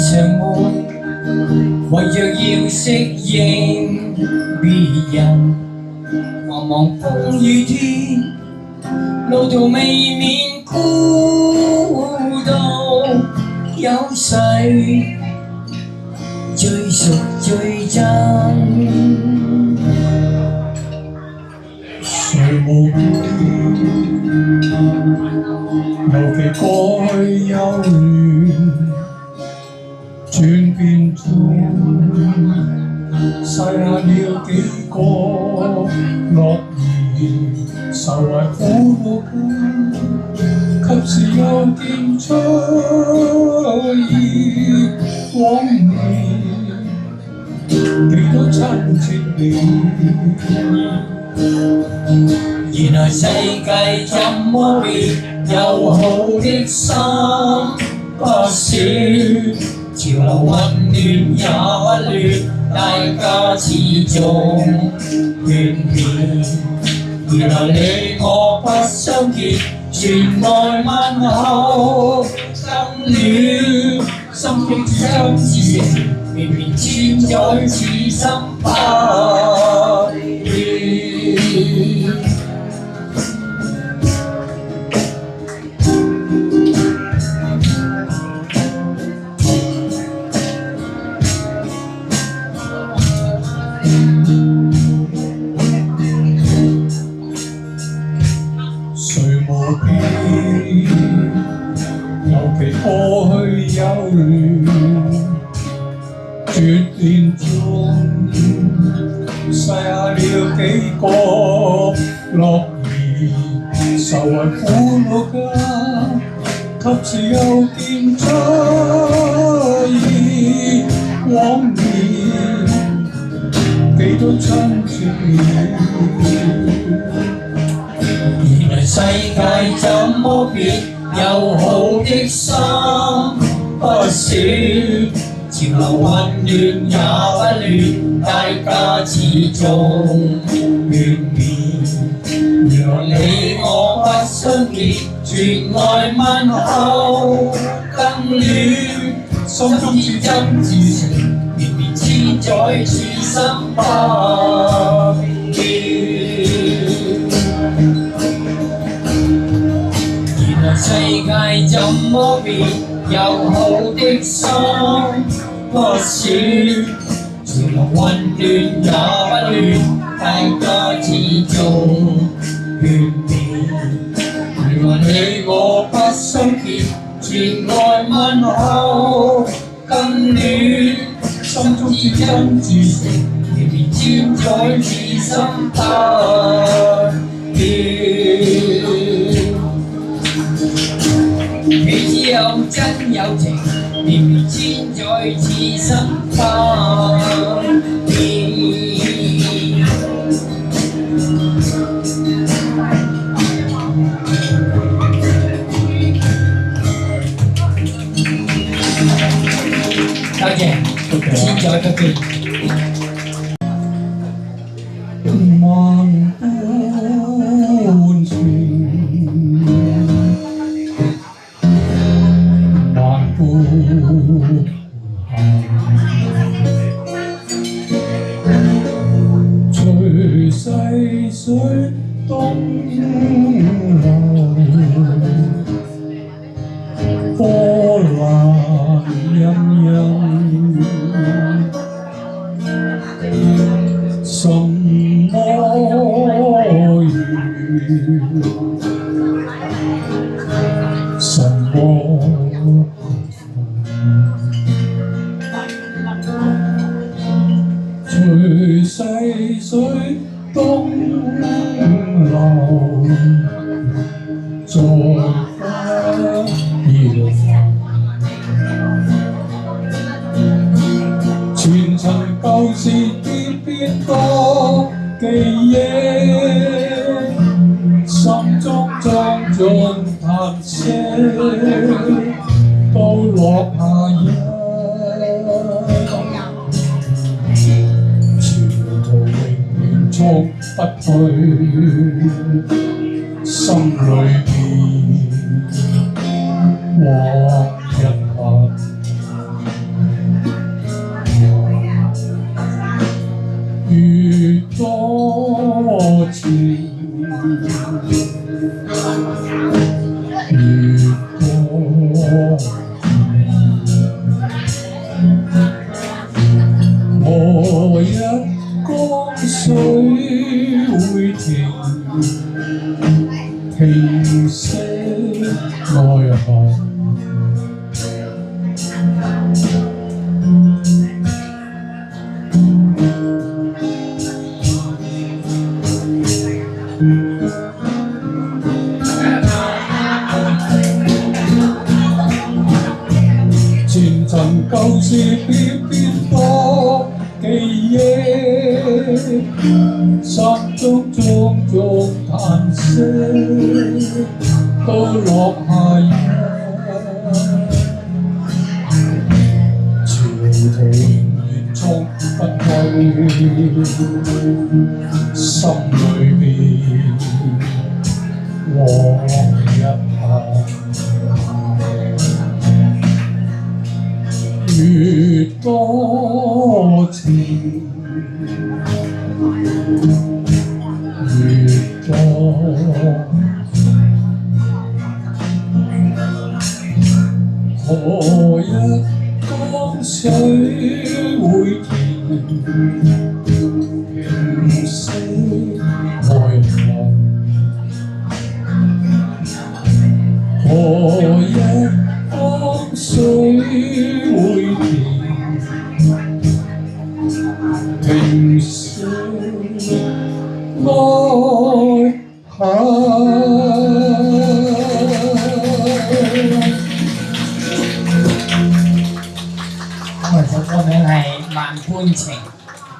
常悶，為着要適應別人，茫茫風雨天，路途未免孤獨，有誰最熟最真？誰無邊，尤其過去幽戀，轉變中曬下了幾個樂兒，愁懷苦惱間，及時又見出意往年，幾多親切了。原來世界怎麼變，友好的心不少，潮流混亂也不亂，大家始終勸勉。原來你我不相見，傳來問候更暖，心中至真至誠，綿綿千載此心不變。誰無邊，尤其過去幽戀，轉變中曬下了幾個樂兒，愁懷苦惱間，及時又見出意往年，幾多親切。原來世界怎麼變，友好的心不少，潮流混亂也不亂，大家始終勸勉。原來你我不相見，傳來問候更暖，心中至真至誠，綿綿千載此心不變。世界怎麼變，友好的心不少，潮流混亂也不亂，大家始終勸勉。原來你我不相見，傳來問候更暖，心中至真至誠，綿綿千載此心不變。彼此有真有情，綿綿千載此心不變。多謝，千載不變。萬般情，萬般恨，隨逝水東流，波瀾隱隱。什麼緣？什麼隨逝水東流，在不搖前塵舊事結變多記憶，心中裝進嘆息，都落下一潮途永遠速不退，心裏邊往日恨。何日江水會停息愛恨？前塵舊事偏偏多記憶，心中種種嘆息，都落下雨。朝廷願衝不歸，心裏面往一下。越多情，越多何日江水會停息愛恨？何日江水會停息愛恨？首歌名係《萬般情》。